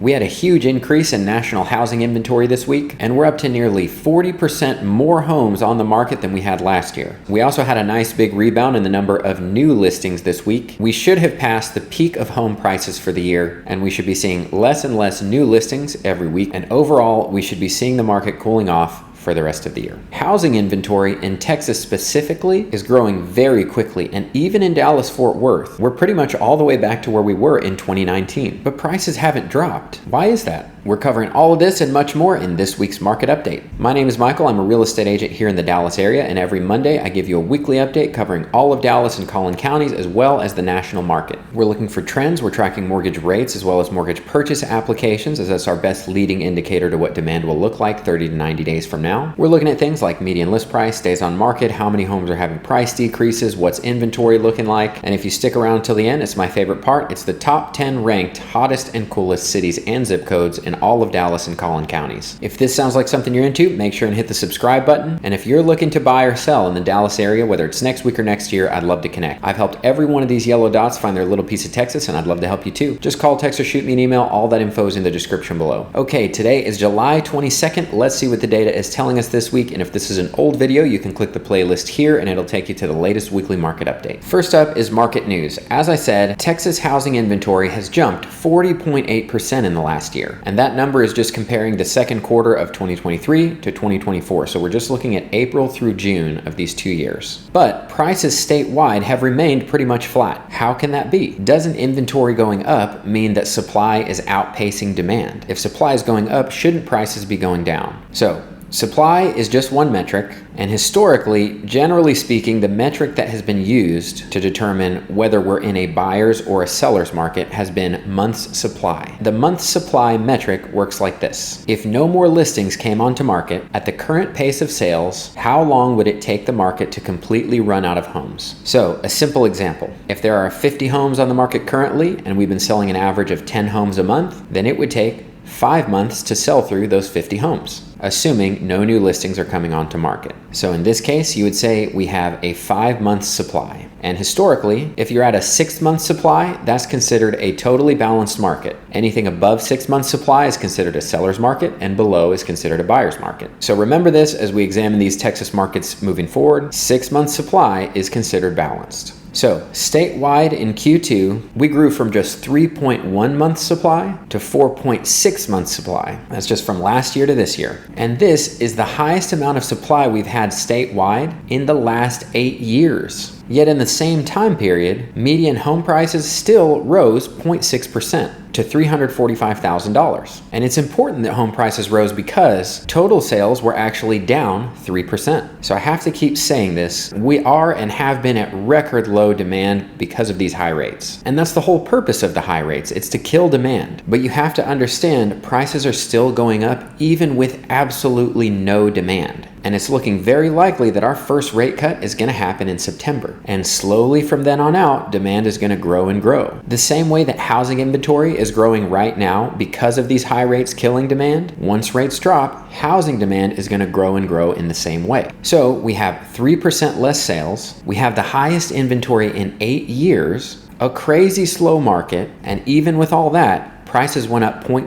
We had a huge increase in national housing inventory this week, and we're up to nearly 40% more homes on the market than we had last year. We also had a nice big rebound in the number of new listings this week. We should have passed the peak of home prices for the year, and we should be seeing less and less new listings every week. And overall, we should be seeing the market cooling off for the rest of the year. Housing inventory in Texas specifically is growing very quickly, and even in Dallas-Fort Worth, we're pretty much all the way back to where we were in 2019. But prices haven't dropped. Why is that? We're covering all of this and much more in this week's market update. My name is Michael. I'm a real estate agent here in the Dallas area, and every Monday I give you a weekly update covering all of Dallas and Collin counties as well as the national market. We're looking for trends. We're tracking mortgage rates as well as mortgage purchase applications, as that's our best leading indicator to what demand will look like 30 to 90 days from now. We're looking at things like median list price, days on market, how many homes are having price decreases, what's inventory looking like, and if you stick around till the end, it's my favorite part. It's the top 10 ranked hottest and coolest cities and zip codes in all of Dallas and Collin counties. If this sounds like something you're into, make sure and hit the subscribe button. And if you're looking to buy or sell in the Dallas area, whether it's next week or next year, I'd love to connect. I've helped every one of these yellow dots find their little piece of Texas, and I'd love to help you too. Just call, text, or shoot me an email. All that info is in the description below. Okay, today is July 22nd. Let's see what the data is telling us this week. And if this is an old video, you can click the playlist here and it'll take you to the latest weekly market update. First up is market news. As I said, Texas housing inventory has jumped 40.8% in the last year. And that number is just comparing the second quarter of 2023 to 2024. So we're just looking at April through June of these 2 years. But prices statewide have remained pretty much flat. How can that be? Doesn't inventory going up mean that supply is outpacing demand? If supply is going up, shouldn't prices be going down? So supply is just one metric, and historically, generally speaking, the metric that has been used to determine whether we're in a buyer's or a seller's market has been months supply. The months supply metric works like this. If no more listings came onto market at the current pace of sales, how long would it take the market to completely run out of homes? So, a simple example. If there are 50 homes on the market currently, and we've been selling an average of 10 homes a month, then it would take 5 months to sell through those 50 homes, assuming no new listings are coming onto market. So in this case, you would say we have a 5-month supply. And historically, if you're at a 6-month supply, that's considered a totally balanced market. Anything above 6 months supply is considered a seller's market, and below is considered a buyer's market. So remember this as we examine these Texas markets moving forward. 6-month supply is considered balanced. So statewide in Q2, we grew from just 3.1 months supply to 4.6 months supply. That's just from last year to this year. And this is the highest amount of supply we've had statewide in the last 8 years. Yet in the same time period, median home prices still rose 0.6% to $345,000. And it's important that home prices rose because total sales were actually down 3%. So I have to keep saying this. We are and have been at record low demand because of these high rates. And that's the whole purpose of the high rates. It's to kill demand. But you have to understand prices are still going up even with absolutely no demand. And it's looking very likely that our first rate cut is going to happen in September. And slowly from then on out, demand is going to grow and grow. The same way that housing inventory is growing right now because of these high rates killing demand, once rates drop, housing demand is going to grow and grow in the same way. So we have 3% less sales. We have the highest inventory in 8 years, a crazy slow market, and even with all that, prices went up 0.6%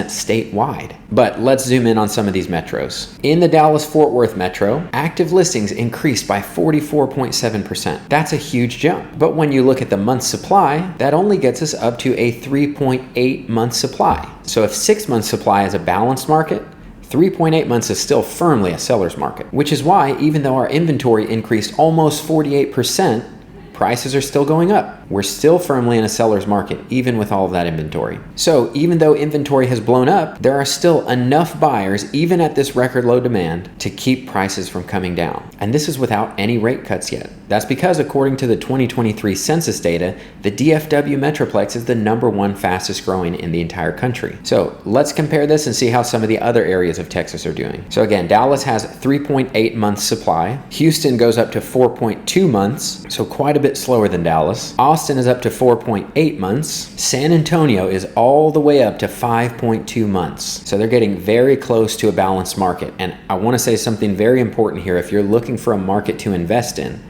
statewide. But let's zoom in on some of these metros. In the Dallas-Fort Worth metro, active listings increased by 44.7%. That's a huge jump. But when you look at the month supply, that only gets us up to a 3.8 month supply. So if 6 months supply is a balanced market, 3.8 months is still firmly a seller's market, which is why even though our inventory increased almost 48%, prices are still going up. We're still firmly in a seller's market, even with all of that inventory. So even though inventory has blown up, there are still enough buyers, even at this record low demand, to keep prices from coming down. And this is without any rate cuts yet. That's because according to the 2023 census data, the DFW Metroplex is the #1 fastest growing in the entire country. So let's compare this and see how some of the other areas of Texas are doing. So again, Dallas has 3.8 months supply. Houston goes up to 4.2 months, so quite a bit slower than Dallas. Austin is up to 4.8 months. San Antonio is all the way up to 5.2 months. So they're getting very close to a balanced market. And I want to say something very important here. If you're looking for a market to invest in,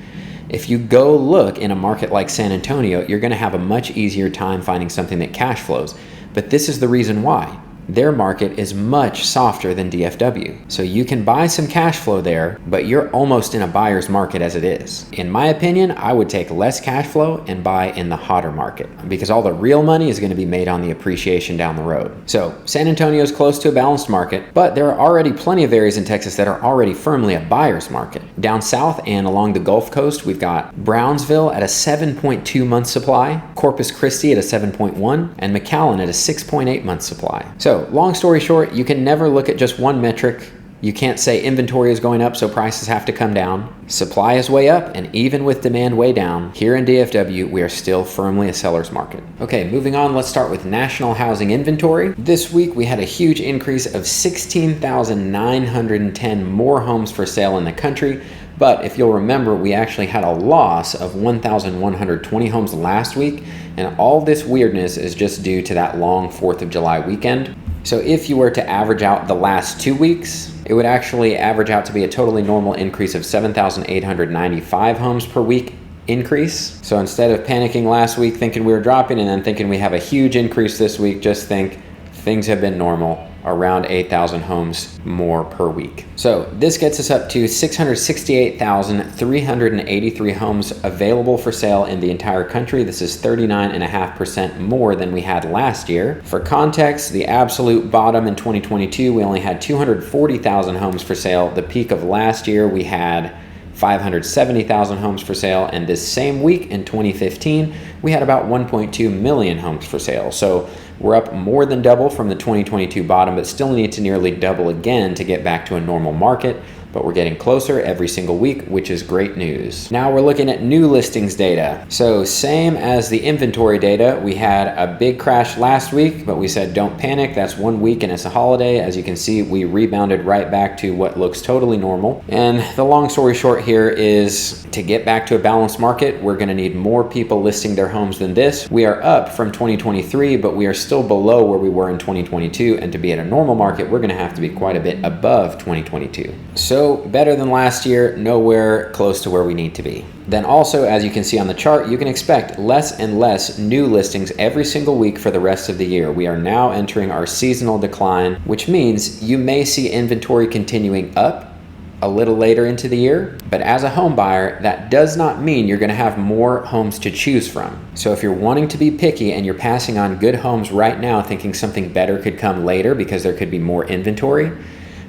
if you go look in a market like San Antonio, you're going to have a much easier time finding something that cash flows. But this is the reason why. Their market is much softer than DFW. So you can buy some cash flow there, but you're almost in a buyer's market as it is. In my opinion, I would take less cash flow and buy in the hotter market because all the real money is going to be made on the appreciation down the road. So San Antonio is close to a balanced market, but there are already plenty of areas in Texas that are already firmly a buyer's market. Down south and along the Gulf Coast, we've got Brownsville at a 7.2 month supply, Corpus Christi at a 7.1, and McAllen at a 6.8 month supply. So long story short, you can never look at just one metric. You can't say inventory is going up, so prices have to come down. Supply is way up, and even with demand way down, here in DFW, we are still firmly a seller's market. Okay, moving on, let's start with national housing inventory. This week, we had a huge increase of 16,910 more homes for sale in the country. But if you'll remember, we actually had a loss of 1,120 homes last week, and all this weirdness is just due to that long 4th of July weekend. So if you were to average out the last 2 weeks, it would actually average out to be a totally normal increase of 7,895 homes per week increase. So instead of panicking last week thinking we were dropping and then thinking we have a huge increase this week, just think things have been normal, around 8,000 homes more per week. So this gets us up to 668,383 homes available for sale in the entire country. This is 39.5% more than we had last year. For context, the absolute bottom in 2022, we only had 240,000 homes for sale. The peak of last year, we had 570,000 homes for sale, and this same week in 2015, we had about 1.2 million homes for sale. So we're up more than double from the 2022 bottom, but still need to nearly double again to get back to a normal market. But we're getting closer every single week, which is great news. Now we're looking at new listings data. So same as the inventory data, we had a big crash last week, but we said don't panic. That's 1 week and it's a holiday. As you can see, we rebounded right back to what looks totally normal. And the long story short here is to get back to a balanced market, we're gonna need more people listing their homes than this. We are up from 2023, but we are still below where we were in 2022. And to be at a normal market, we're gonna have to be quite a bit above 2022. So better than last year, nowhere close to where we need to be. Then also, as you can see on the chart, you can expect less and less new listings every single week for the rest of the year. We are now entering our seasonal decline, which means you may see inventory continuing up a little later into the year, but as a home buyer, that does not mean you're gonna have more homes to choose from. So if you're wanting to be picky and you're passing on good homes right now thinking something better could come later because there could be more inventory,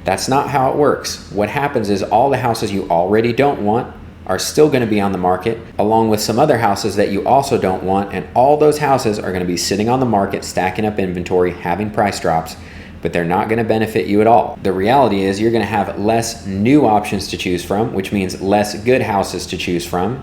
that's not how it works. What happens is all the houses you already don't want are still going to be on the market, along with some other houses that you also don't want, and all those houses are going to be sitting on the market, stacking up inventory, having price drops, but they're not going to benefit you at all. The reality is you're going to have less new options to choose from, which means less good houses to choose from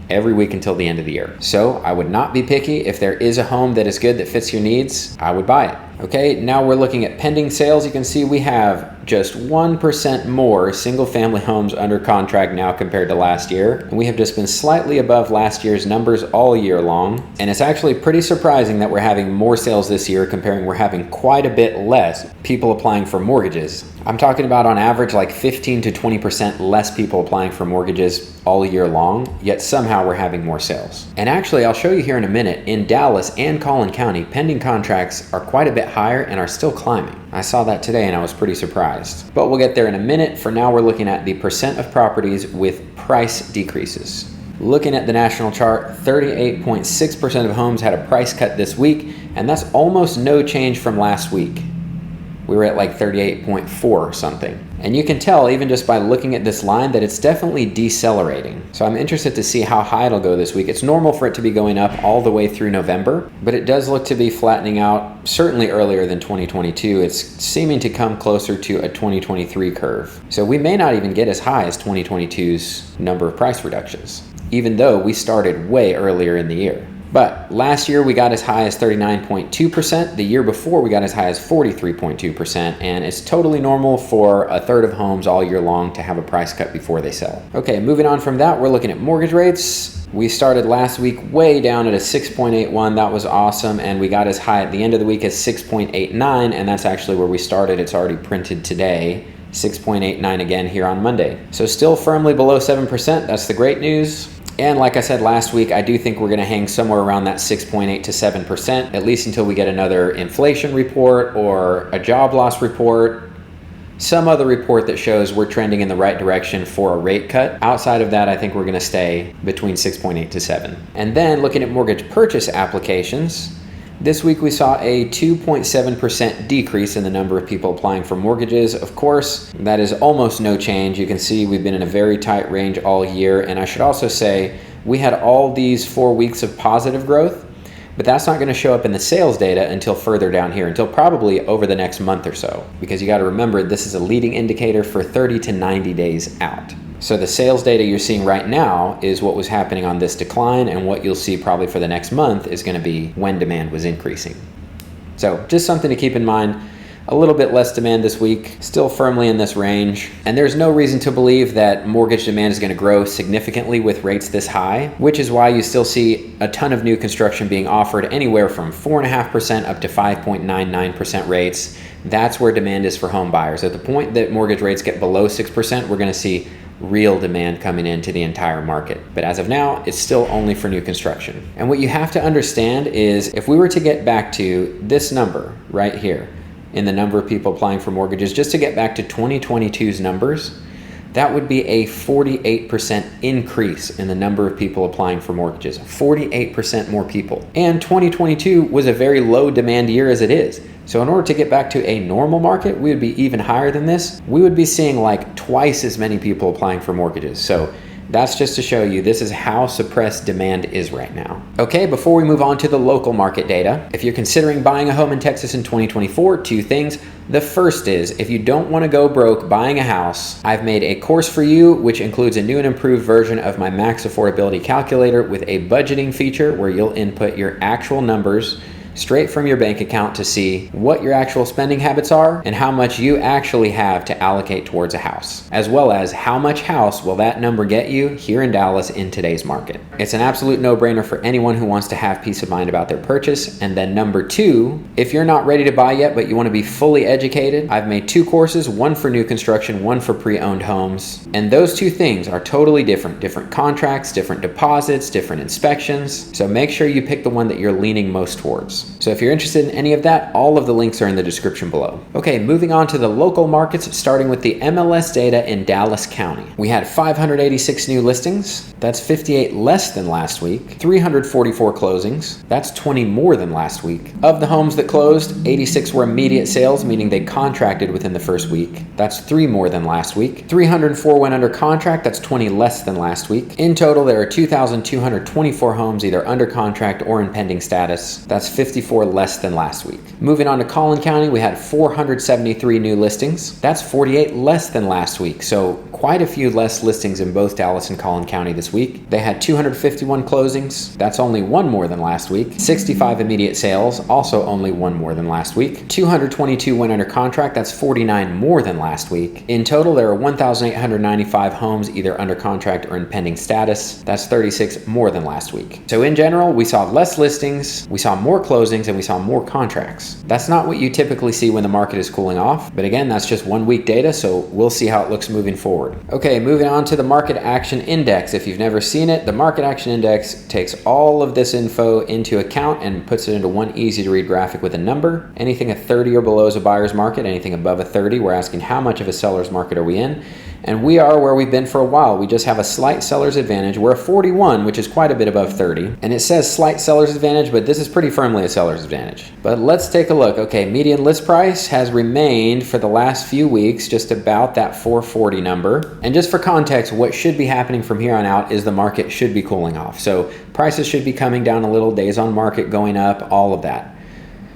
every week until the end of the year. So I would not be picky. If there is a home that is good that fits your needs, I would buy it. Okay, now we're looking at pending sales. You can see we have just 1% more single family homes under contract now compared to last year. And we have just been slightly above last year's numbers all year long. And it's actually pretty surprising that we're having more sales this year comparing we're having quite a bit less people applying for mortgages. I'm talking about on average like 15 to 20% less people applying for mortgages all year long, yet somehow we're having more sales. And actually, I'll show you here in a minute, in Dallas and Collin County, pending contracts are quite a bit higher and are still climbing. I saw that today and I was pretty surprised. But we'll get there in a minute. For now, we're looking at the percent of properties with price decreases. Looking at the national chart, 38.6% of homes had a price cut this week, and that's almost no change from last week. We were at like 38.4 or something. And you can tell even just by looking at this line that it's definitely decelerating. So I'm interested to see how high it'll go this week. It's normal for it to be going up all the way through November, but it does look to be flattening out certainly earlier than 2022. It's seeming to come closer to a 2023 curve. So we may not even get as high as 2022's number of price reductions, even though we started way earlier in the year. But last year we got as high as 39.2%. The year before we got as high as 43.2%. And it's totally normal for a third of homes all year long to have a price cut before they sell. Okay, moving on from that, we're looking at mortgage rates. We started last week way down at a 6.81. That was awesome. And we got as high at the end of the week as 6.89. And that's actually where we started. It's already printed today. 6.89 again here on Monday. So still firmly below 7%. That's the great news. And like I said last week, I do think we're going to hang somewhere around that 6.8 to 7%, at least until we get another inflation report or a job loss report, some other report that shows we're trending in the right direction for a rate cut. Outside of that, I think we're going to stay between 6.8 to 7. And then looking at mortgage purchase applications, this week we saw a 2.7% decrease in the number of people applying for mortgages. Of course, that is almost no change. You can see we've been in a very tight range all year. And I should also say we had all these 4 weeks of positive growth, but that's not going to show up in the sales data until further down here, until probably over the next month or so, because you got to remember this is a leading indicator for 30 to 90 days out. So the sales data you're seeing right now is what was happening on this decline, and what you'll see probably for the next month is going to be when demand was increasing. So just something to keep in mind. A little bit less demand this week, still firmly in this range. And there's no reason to believe that mortgage demand is going to grow significantly with rates this high, which is why you still see a ton of new construction being offered anywhere from 4.5% up to 5.99% rates. That's where demand is for home buyers. At the point that mortgage rates get below 6%, we're going to see real demand coming into the entire market. But as of now, it's still only for new construction. And what you have to understand is if we were to get back to this number right here, in the number of people applying for mortgages, just to get back to 2022's numbers, that would be a 48% increase in the number of people applying for mortgages. 48% more people. And 2022 was a very low demand year as it is. So in order to get back to a normal market, we would be even higher than this. We would be seeing like twice as many people applying for mortgages. So that's just to show you this is how suppressed demand is right now. Okay, before we move on to the local market data, if you're considering buying a home in Texas in 2024, two things. The first is, if you don't want to go broke buying a house, I've made a course for you, which includes a new and improved version of my Max Affordability Calculator with a budgeting feature where you'll input your actual numbers straight from your bank account to see what your actual spending habits are and how much you actually have to allocate towards a house, as well as how much house will that number get you here in Dallas in today's market. It's an absolute no-brainer for anyone who wants to have peace of mind about their purchase. And then number two, if you're not ready to buy yet but you want to be fully educated, I've made two courses, one for new construction, one for pre-owned homes. And those two things are totally different. Different contracts, different deposits, different inspections. So make sure you pick the one that you're leaning most towards. So if you're interested in any of that, all of the links are in the description below. Okay, moving on to the local markets, starting with the MLS data in Dallas County. We had 586 new listings. That's 58 less than last week. 344 closings. That's 20 more than last week. Of the homes that closed, 86 were immediate sales, meaning they contracted within the first week. That's 3 more than last week. 304 went under contract. That's 20 less than last week. In total, there are 2,224 homes either under contract or in pending status. That's 54 less than last week. Moving on to Collin County, we had 473 new listings. That's 48 less than last week. So quite a few less listings in both Dallas and Collin County this week. They had 251 closings. That's only 1 more than last week. 65 immediate sales, also only 1 more than last week. 222 went under contract. That's 49 more than last week. In total, there are 1,895 homes either under contract or in pending status. That's 36 more than last week. So in general, we saw less listings, we saw more closings, and we saw more contracts. That's not what you typically see when the market is cooling off, but again, that's just 1 week data, so we'll see how it looks moving forward. Okay, moving on to the Market Action Index. If you've never seen it, the Market Action Index takes all of this info into account and puts it into one easy to read graphic with a number. Anything a 30 or below is a buyer's market. Anything above a 30, we're asking how much of a seller's market are we in? And we are where we've been for a while. We just have a slight seller's advantage. We're a 41, which is quite a bit above 30. And it says slight seller's advantage, but this is pretty firmly a seller's advantage. But let's take a look. Okay, median list price has remained for the last few weeks just about that 440 number. And just for context, what should be happening from here on out is the market should be cooling off. So prices should be coming down a little, days on market going up, all of that.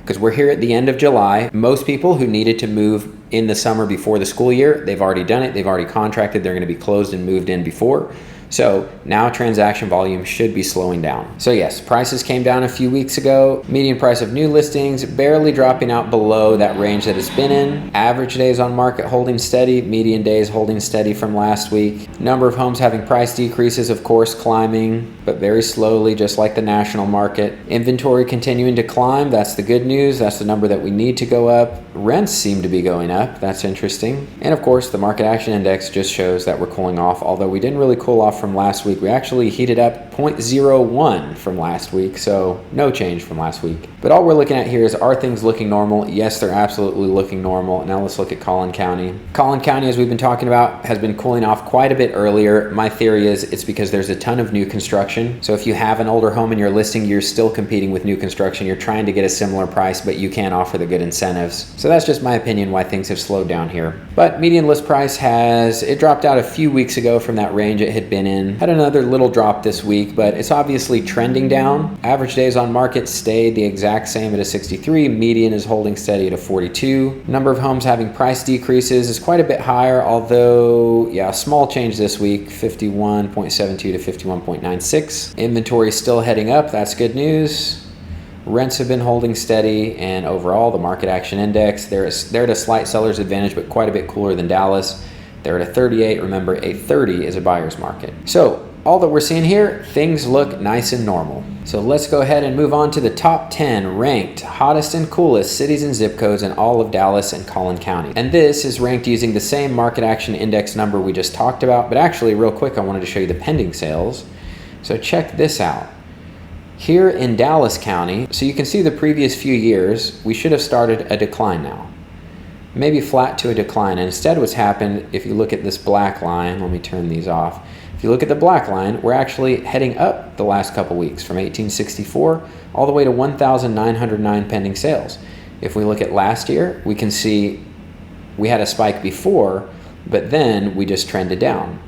Because we're here at the end of July. Most people who needed to move in the summer before the school year, they've already done it. They've already contracted. They're going to be closed and moved in before. So now transaction volume should be slowing down. So yes, prices came down a few weeks ago. Median price of new listings barely dropping out below that range that it's been in. Average days on market holding steady. Median days holding steady from last week. Number of homes having price decreases, of course, climbing, but very slowly, just like the national market. Inventory continuing to climb. That's the good news. That's the number that we need to go up. Rents seem to be going up. That's interesting. And of course, the Market Action Index just shows that we're cooling off, although we didn't really cool off off from last week. We actually heated up 0.01 from last week, so no change from last week. But all we're looking at here is, are things looking normal? Yes, they're absolutely looking normal. Now let's look at Collin County. Collin County, as we've been talking about, has been cooling off quite a bit earlier. My theory is it's because there's a ton of new construction. So if you have an older home in your listing, you're still competing with new construction. You're trying to get a similar price, but you can't offer the good incentives. So that's just my opinion why things have slowed down here. But median list price it dropped out a few weeks ago from that range it had been in. Had another little drop this week, but it's obviously trending down. Average days on market stayed the exact same at a 63. Median is holding steady at a 42. Number of homes having price decreases is quite a bit higher, although, yeah, small change this week, 51.72 to 51.96. Inventory still heading up. That's good news. Rents have been holding steady, and overall, the market action index, they're at a slight seller's advantage, but quite a bit cooler than Dallas. They're at a 38. Remember, a 30 is a buyer's market. So all that we're seeing here, things look nice and normal. So let's go ahead and move on to the top 10 ranked hottest and coolest cities and zip codes in all of Dallas and Collin County. And this is ranked using the same market action index number we just talked about, but actually real quick, I wanted to show you the pending sales. So check this out. Here in Dallas County, so you can see the previous few years, we should have started a decline now. Maybe flat to a decline. And instead what's happened, if you look at this black line, let me turn these off. If you look at the black line, we're actually heading up the last couple weeks from 1864 all the way to 1,909 pending sales. If we look at last year, we can see we had a spike before, but then we just trended down.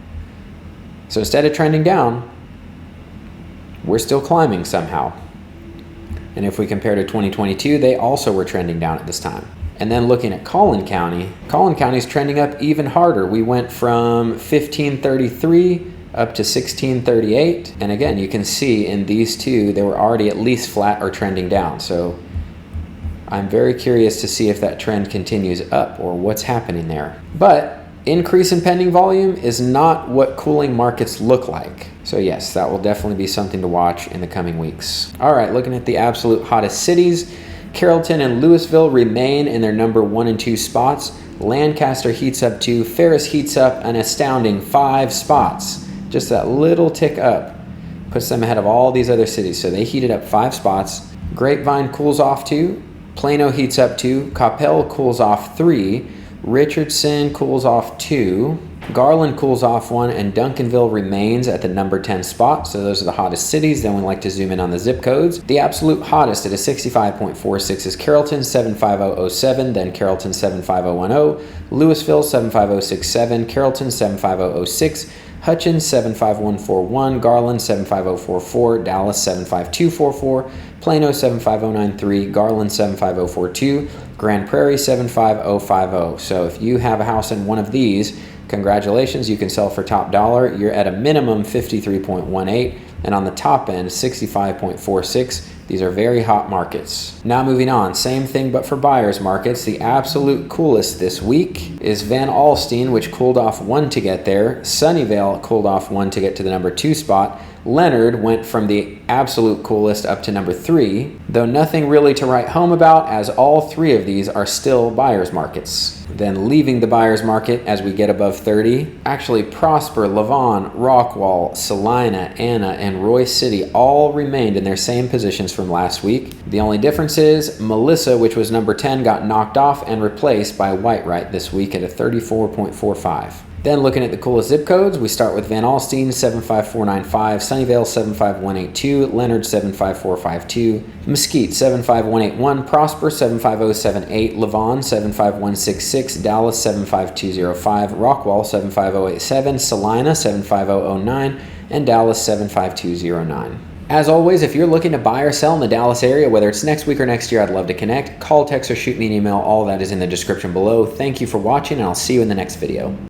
So instead of trending down, we're still climbing somehow. And if we compare to 2022, they also were trending down at this time. And then looking at Collin County is trending up even harder. We went from 1533 up to 1638. And again, you can see in these two, they were already at least flat or trending down. So I'm very curious to see if that trend continues up or what's happening there. But increase in pending volume is not what cooling markets look like. So yes, that will definitely be something to watch in the coming weeks. All right, looking at the absolute hottest cities, Carrollton and Louisville remain in their number 1 and 2 spots. Lancaster heats up 2, Ferris heats up an astounding 5 spots. Just that little tick up puts them ahead of all these other cities. So they heated up 5 spots. Grapevine cools off 2, Plano heats up 2, Coppell cools off 3, Richardson cools off 2, Garland cools off 1, and Duncanville remains at the number 10 spot. So those are the hottest cities. Then we like to zoom in on the zip codes. The absolute hottest at a 65.46 is Carrollton 75007, then Carrollton 75010, Louisville 75067, Carrollton 75006, Hutchins 75141, Garland 75044, Dallas 75244, Plano 75093, Garland 75042, Grand Prairie 75050. So if you have a house in one of these, congratulations, you can sell for top dollar. You're at a minimum 53.18, and on the top end 65.46. These are very hot markets. Now moving on, same thing but for buyers markets. The absolute coolest this week is Van Alstyne, which cooled off 1 to get there. Sunnyvale cooled off 1 to get to the number 2 spot. Leonard went from the absolute coolest up to number 3, though nothing really to write home about, as all 3 of these are still buyers markets. Then leaving the buyers market as we get above 30, actually Prosper, Lavon, Rockwall, Salina, Anna, and Royce City all remained in their same positions from last week. The only difference is Melissa, which was number 10, got knocked off and replaced by Whitewright this week at a 34.45. Then looking at the coolest zip codes, we start with Van Alstyne 75495, Sunnyvale 75182, Leonard 75452, Mesquite 75181, Prosper 75078, Lavon 75166, Dallas 75205, Rockwall 75087, Salina 75009, and Dallas 75209. As always, if you're looking to buy or sell in the Dallas area, whether it's next week or next year, I'd love to connect. Call, text, or shoot me an email. All that is in the description below. Thank you for watching, and I'll see you in the next video.